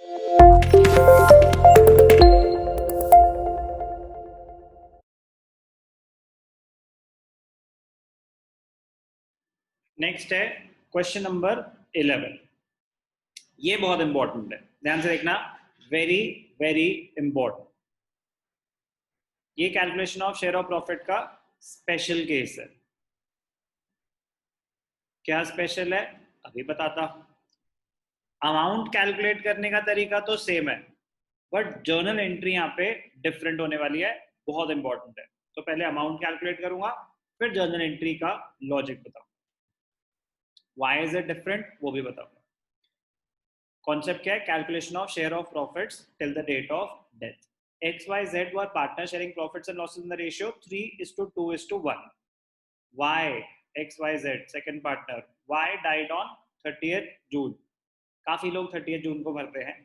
Next है question number 11। ये बहुत इंपॉर्टेंट है, ध्यान से देखना, वेरी वेरी इंपॉर्टेंट। ये calculation of share of profit का स्पेशल केस है। क्या स्पेशल है अभी बताता हूं। अमाउंट कैलकुलेट करने का तरीका तो सेम है, बट जर्नल एंट्री यहाँ पे डिफरेंट होने वाली है, बहुत इंपॉर्टेंट है। तो पहले अमाउंट कैलकुलेट करूंगा, फिर जर्नल एंट्री का लॉजिक बताऊंगा। व्हाई इज इट डिफरेंट वो भी बताऊंगा। कॉन्सेप्ट क्या है? Calculation of share of profits till the date of death. XYZ were partner sharing profits and losses in the ratio 3:2:1. Y, XYZ second partner, Y died on 30th June. काफी लोग 30th जून को भरते हैं।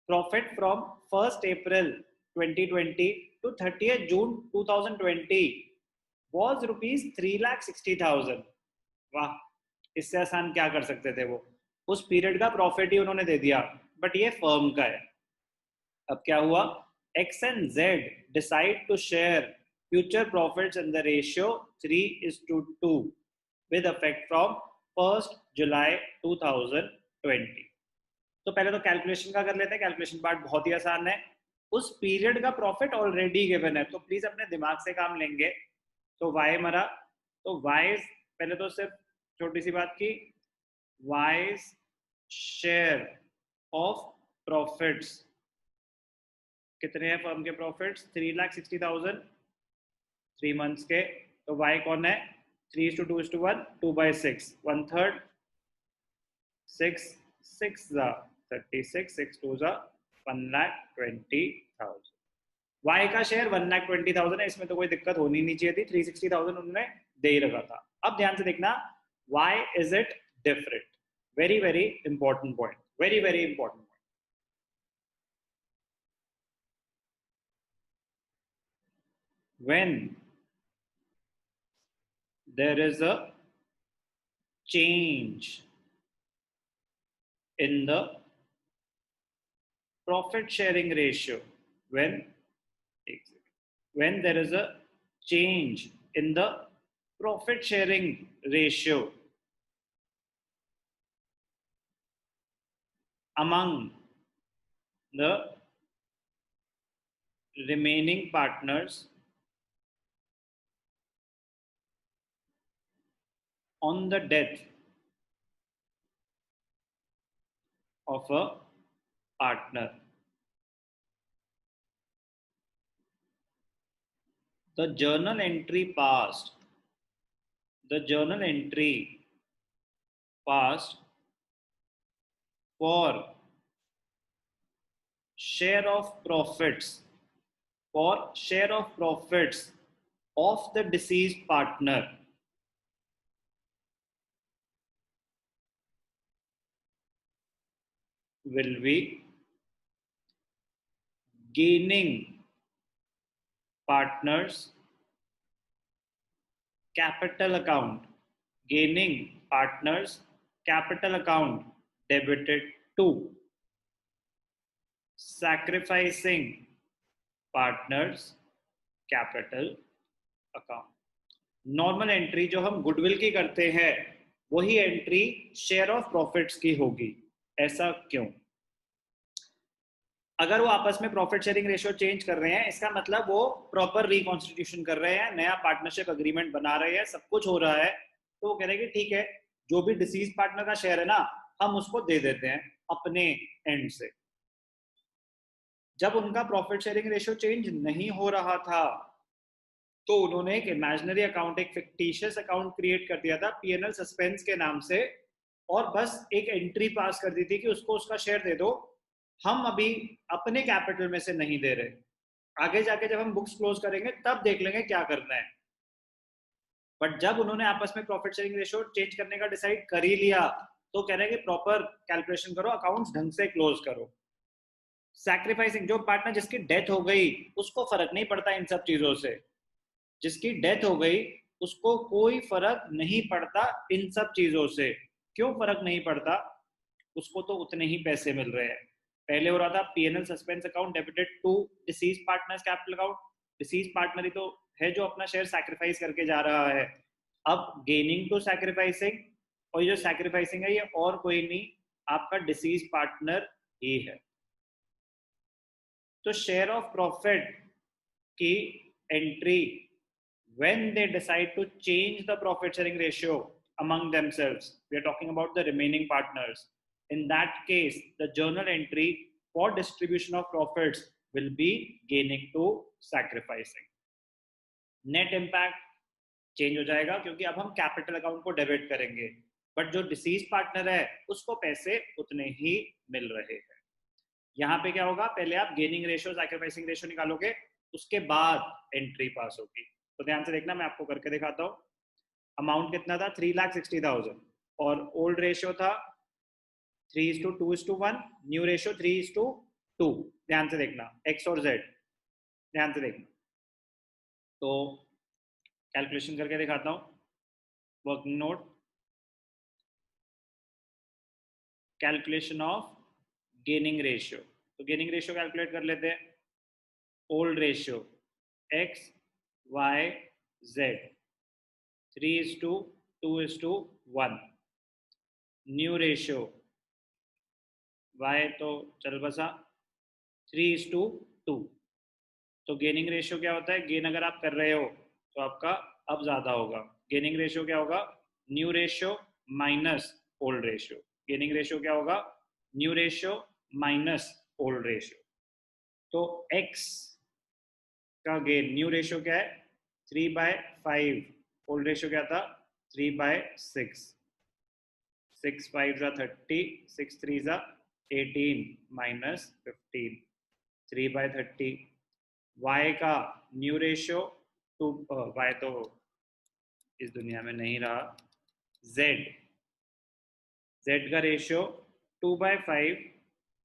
Profit from 1st April 2020 to 30th June 2020 was rupees 3,60,000. वाह, इससे आसान क्या कर सकते थे वो। उस पीरियड का प्रॉफिट ही उन्होंने दे दिया, बट ये फर्म का है। अब क्या हुआ? X and Z decide to share future profits in the ratio 3:2 with effect from 1st July 2020. तो पहले तो कैलकुलेशन का कर लेते हैं। कैलकुलेशन पार्ट बहुत ही आसान है। उस पीरियड का प्रॉफिट ऑलरेडी गिवन है, तो प्लीज अपने दिमाग से काम लेंगे। तो Y मरा, तो Y पहले तो सिर्फ छोटी सी बात की, Y शेयर ऑफ प्रॉफिट्स कितने हैं फर्म के प्रॉफिट्स? 3,60,000 3 मंथ्स के। तो Y कौन है? 3:2:1, 2/6, 1/3, 6 6 36, 6 2 1,20,000। Y का शेयर 1,20,000 है, इसमें तो कोई दिक्कत होनी नहीं चाहिए थी। 360,000 उन्होंने दे ही रखा था। अब ध्यान से देखना, why is it different? Very very important point, very very important. When there is a change in the profit sharing ratio, when there is a change in the profit sharing ratio among the remaining partners on the death of a partner, the journal entry passed for share of profits of the deceased partner will be gaining partners capital account debited to sacrificing partners capital account। Normal entry जो हम goodwill की करते हैं, वही entry share of profits की होगी। ऐसा क्यों? अगर वो आपस में प्रॉफिट शेयरिंग रेशियो चेंज कर रहे हैं, इसका मतलब वो प्रॉपर रिकॉन्स्टिट्यूशन कर रहे हैं, नया पार्टनरशिप अग्रीमेंट बना रहे हैं, सब कुछ हो रहा है। तो वो कह रहे हैं कि ठीक है, जो भी डिसीज पार्टनर का शेयर है ना, हम उसको दे देते हैं अपने एंड से। जब उनका प्रॉफिट शेयरिंग रेशियो चेंज नहीं हो रहा था, तो उन्होंने एक इमेजिनरी अकाउंट, एक फिक्टिशियस अकाउंट क्रिएट कर दिया था पीएनएल सस्पेंस के नाम से, और बस एक एंट्री पास कर दी थी कि उसको उसका शेयर दे दो, हम अभी अपने कैपिटल में से नहीं दे रहे, आगे जाके जब हम बुक्स क्लोज करेंगे तब देख लेंगे क्या करना है। बट जब उन्होंने आपस में प्रॉफिट शेयरिंग रेशियो चेंज करने का डिसाइड कर ही लिया, तो कह रहे हैं कि प्रॉपर कैलकुलेशन करो, अकाउंट्स ढंग से क्लोज करो। सैक्रिफाइसिंग, जो पार्टनर जिसकी डेथ हो गई उसको फर्क नहीं पड़ता इन सब चीजों से, जिसकी डेथ हो गई उसको कोई फर्क नहीं पड़ता इन सब चीजों से। क्यों फर्क नहीं पड़ता? उसको तो उतने ही पैसे मिल रहे हैं। पहले हो रहा था P&L suspense account debited to deceased partners capital account, deceased partner ही तो है जो अपना शेयर सैक्रिफाइस करके जा रहा है। अब गेनिंग टू सैक्रिफाइसिंग, और ये जो सैक्रिफाइसिंग है ये और कोई नहीं, आपका डिसीज पार्टनर ही है। तो शेयर ऑफ प्रॉफिट की entry when they decide to change the profit sharing ratio among themselves, we are talking about the remaining partners. In that case, the journal entry for distribution of profits will be gaining to sacrificing. Net impact change हो जाएगा क्योंकि अब हम capital account को debit करेंगे, but जो disease partner है उसको पैसे उतने ही मिल रहे हैं। यहाँ पे क्या होगा, पहले आप गेनिंग रेशियो सैक्रिफाइसिंग रेशियो निकालोगे, उसके बाद एंट्री पास होगी। तो ध्यान से देखना, मैं आपको करके दिखाता हूँ। अमाउंट कितना था 3,60,000 और ओल्ड रेशियो था 3:2:1, न्यू रेशियो 3:2। ध्यान से देखना, एक्स और जेड, ध्यान से देखना। तो कैलकुलेशन करके दिखाता हूँ। Working note, calculation of gaining ratio. तो गेनिंग रेशियो कैलकुलेट कर लेते हैं। Old ratio X Y Z 3:2:1, new ratio Y तो चल बसा 3:2। तो गेनिंग रेशियो क्या होता है, गेन अगर आप कर रहे हो तो आपका अब ज्यादा होगा। गेनिंग रेशियो क्या होगा, new ratio minus old ratio. Gaining ratio क्या होगा, new ratio minus old ratio. तो x का गेन, न्यू रेशियो क्या है 3/5, ओल्ड रेशियो क्या था 3/6, 6/5 30, 6/3 18 माइनस 15, 3/30। y का न्यू रेशियो 2, y तो इस दुनिया में नहीं रहा, z का रेशियो 2/5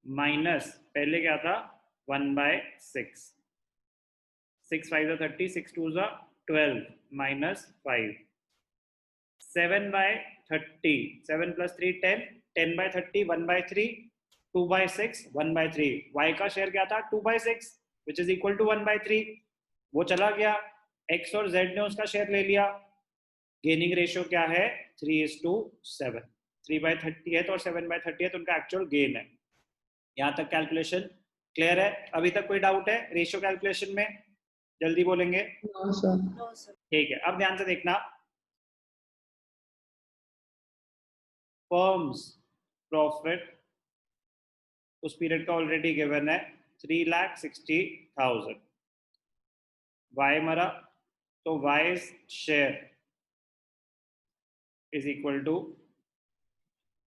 माइनस पहले क्या था 1/6, 6/5 30, 6/2 12 माइनस 5, 7/30, 7 + 3 10, 10/30 1/3, 2/6 1/3। y का शेयर क्या था 2/6 विच इज इक्वल टू 1/3, वो चला गया, x और z ने उसका शेयर ले लिया। गेनिंग रेशियो क्या है 3:7, 3/30 है तो और 7/30 है तो उनका एक्चुअल गेन है। यहाँ तक कैलकुलेशन क्लियर है? अभी तक कोई डाउट है रेशियो कैलकुलेशन में? जल्दी बोलेंगे। ठीक है, अब ध्यान से देखना। फर्म्स प्रॉफिट उस पीरियड का ऑलरेडी गिवन है 3,60,000। वाई मरा तो Y's share is equal to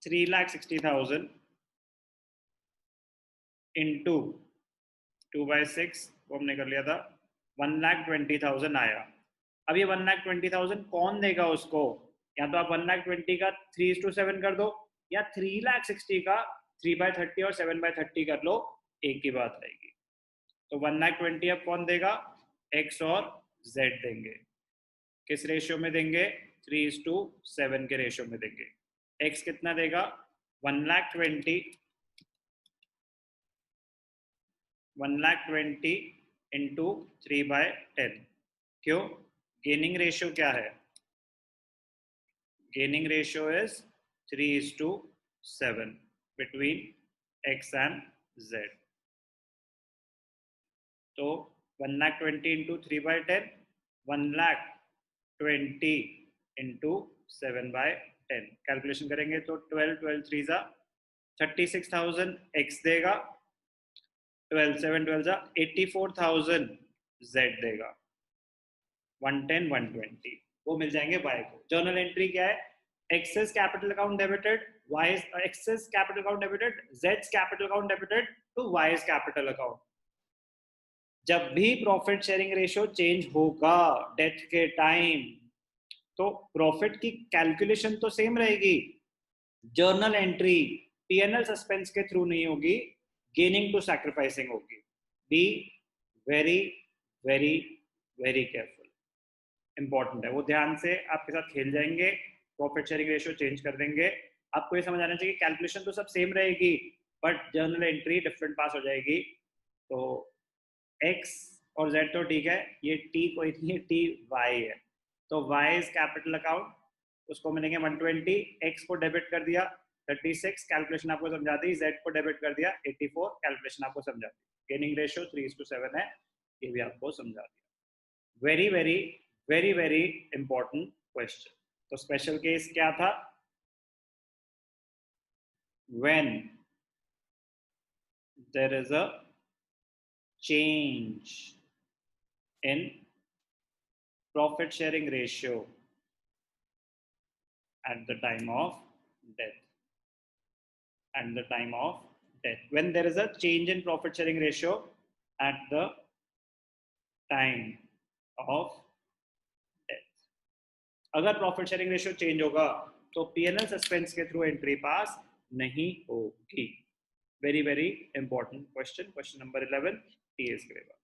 3,60,000 into 2/6, वो हमने कर लिया था 1,20,000 आया। अब ये 1,20,000 कौन देगा उसको, या तो आप 1,20,000 का 3:7 कर दो, या 3,60,000 का 3/30 और 7/30 कर लो, एक ही बात रहेगी। तो 1,20,000 अब कौन देगा, x और z देंगे। किस रेशियो में देंगे, 3:7 के रेशियो में देंगे। x कितना देगा 1,20,000 इंटू 3/10। क्यों, गेनिंग रेशियो क्या है, gaining ratio is 3:7 between x and z। तो 1,20,000 इंटू 3/10, 1,20,000 इंटू 7/10। कैलकुलेशन करेंगे तो 12 3 36,000 x देगा, 12 7 12 84,000 z देगा, 110 120 वो मिल जाएंगे y को। जर्नल एंट्री क्या है, X's capital account debited, y X's capital account debited, z capital account debited to y capital account. जब भी प्रॉफिट शेयरिंग रेशियो चेंज होगा डेथ के टाइम, तो प्रॉफिट की कैलकुलेशन तो सेम रहेगी, जर्नल एंट्री P&L सस्पेंस के थ्रू नहीं होगी, गेनिंग टू सैक्रिफाइसिंग होगी। Be very very very careful, important है। वो ध्यान से आपके साथ खेल जाएंगे, प्रॉफिट शेयरिंग रेशियो चेंज कर देंगे। आपको ये समझ आना चाहिए कैलकुलेशन तो सब सेम रहेगी, बट जर्नल एंट्री डिफरेंट पास हो जाएगी। तो x और z तो ठीक है, ये t कोई नहीं है, t y है। तो y इज कैपिटल अकाउंट, उसको मिलेंगे 120, x को डेबिट कर दिया 36, कैलकुलेशन आपको समझा दी, z को डेबिट कर दिया 84, कैलकुलेशन आपको समझा दी। गेनिंग रेशियो 3:7 है, ये भी आपको समझा दिया। Very very very very important question. तो स्पेशल केस क्या था? When there is a change in profit sharing ratio at the time of death. At the time of death, when there is a change in profit sharing ratio at the time of death, अगर profit sharing ratio change होगा तो PNL suspense के through entry pass नहीं होगी। Very very important question, question number 11 TS करेगा।